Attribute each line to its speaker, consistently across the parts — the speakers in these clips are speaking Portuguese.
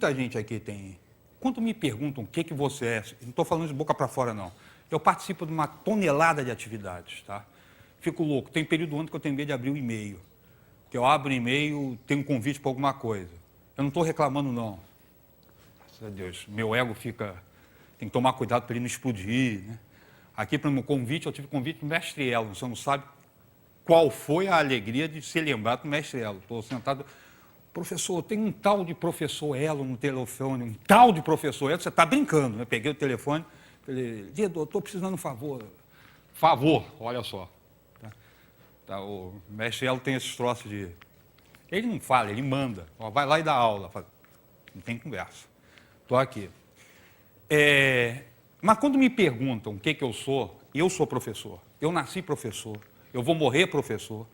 Speaker 1: muita gente aqui tem... Quando me perguntam o que você é, não estou falando de boca para fora, não. Eu participo de uma tonelada de atividades, tá? Fico louco. Tem período do ano que eu tenho medo de abrir o e-mail. Que eu abro o e-mail, tenho um convite para alguma coisa. Eu não estou reclamando, não. Graças a Deus. Meu ego fica... Tem que tomar cuidado para ele não explodir, né? Aqui, para o meu convite, eu tive convite do mestre Elo. Você não sabe qual foi a alegria de ser lembrado do mestre Elo. Estou sentado... Professor, tem um tal de professor Elo no telefone, um tal de professor Elo, você está brincando, né? Peguei o telefone, falei, Dido, estou precisando de um favor. Favor, olha só. Tá, o mestre Elo tem esses troços de... Ele não fala, ele manda. Ó, vai lá e dá aula. Fala, não tem conversa. Estou aqui. Mas quando me perguntam o que eu sou professor. Eu nasci professor, eu vou morrer professor.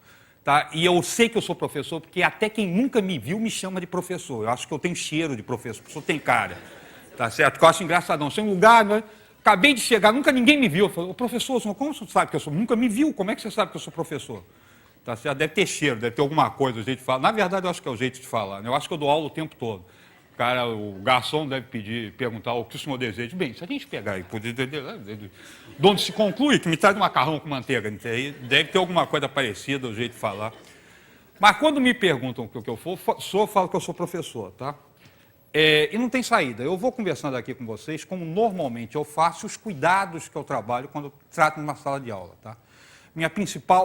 Speaker 1: Tá? E eu sei que eu sou professor, porque até quem nunca me viu me chama de professor. Eu acho que eu tenho cheiro de professor, o professor tem cara. Tá certo? Que eu acho engraçadão. Sem lugar, né? Acabei de chegar, nunca ninguém me viu. Eu falei, professor, como você sabe que eu sou? Nunca me viu, como é que você sabe que eu sou professor? Tá certo? Deve ter cheiro, deve ter alguma coisa, o jeito de falar. Na verdade, eu acho que é o jeito de falar. Né? Eu acho que eu dou aula o tempo todo. O garçom deve perguntar o que o senhor deseja. Bem, se a gente pegar aí, de onde se conclui que me traz um macarrão com manteiga, deve ter alguma coisa parecida, o jeito de falar. Mas quando me perguntam o que eu sou, eu falo que eu sou professor, tá? E não tem saída. Eu vou conversando aqui com vocês, como normalmente eu faço, os cuidados que eu trabalho quando eu trato numa sala de aula, tá?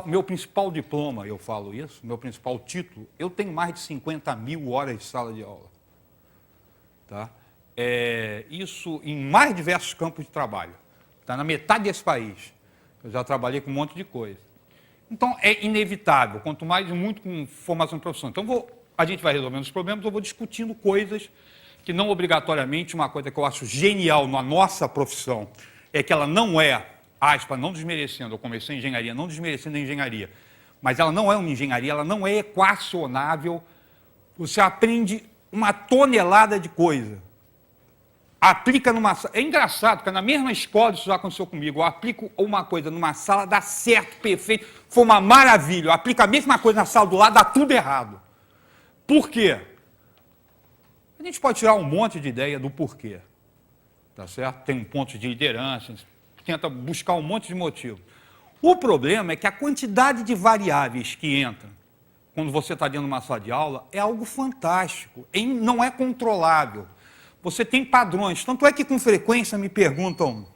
Speaker 1: Meu principal diploma, eu falo isso, meu principal título, eu tenho mais de 50 mil horas de sala de aula. Tá? Isso em mais diversos campos de trabalho. Tá? Na metade desse país. Eu já trabalhei com um monte de coisa. Então, é inevitável, quanto mais muito com formação de profissão. Então, a gente vai resolvendo os problemas, eu vou discutindo coisas que não obrigatoriamente, uma coisa que eu acho genial na nossa profissão, é que ela não é, aspas, não desmerecendo, eu comecei em engenharia, não desmerecendo a engenharia, mas ela não é uma engenharia, ela não é equacionável, você aprende uma tonelada de coisa. Aplica numa sala. É engraçado, porque na mesma escola isso já aconteceu comigo. Eu aplico uma coisa numa sala, dá certo, perfeito, foi uma maravilha. Eu aplico a mesma coisa na sala do lado, dá tudo errado. Por quê? A gente pode tirar um monte de ideia do porquê. Tá certo? Tem um ponto de liderança, tenta buscar um monte de motivo. O problema é que a quantidade de variáveis que entram quando você está dentro de uma sala de aula, é algo fantástico, não é controlável. Você tem padrões, tanto é que com frequência me perguntam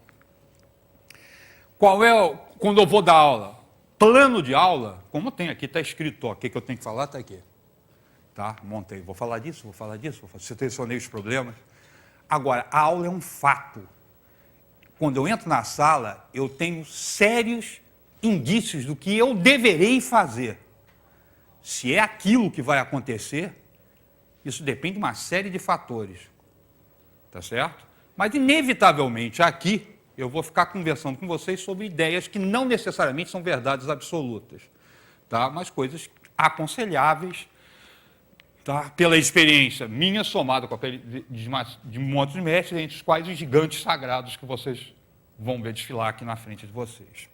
Speaker 1: quando eu vou dar aula, plano de aula, como tem aqui, está escrito, o que eu tenho que falar, está aqui. Tá? Montei, vou falar disso, selecionei os problemas. Agora, a aula é um fato. Quando eu entro na sala, eu tenho sérios indícios do que eu deverei fazer. Se é aquilo que vai acontecer, isso depende de uma série de fatores, tá certo? Mas, inevitavelmente, aqui, eu vou ficar conversando com vocês sobre ideias que não necessariamente são verdades absolutas, tá? Mas coisas aconselháveis, tá? Pela experiência minha, somada com a de um monte de mestres, entre os quais os gigantes sagrados que vocês vão ver desfilar aqui na frente de vocês.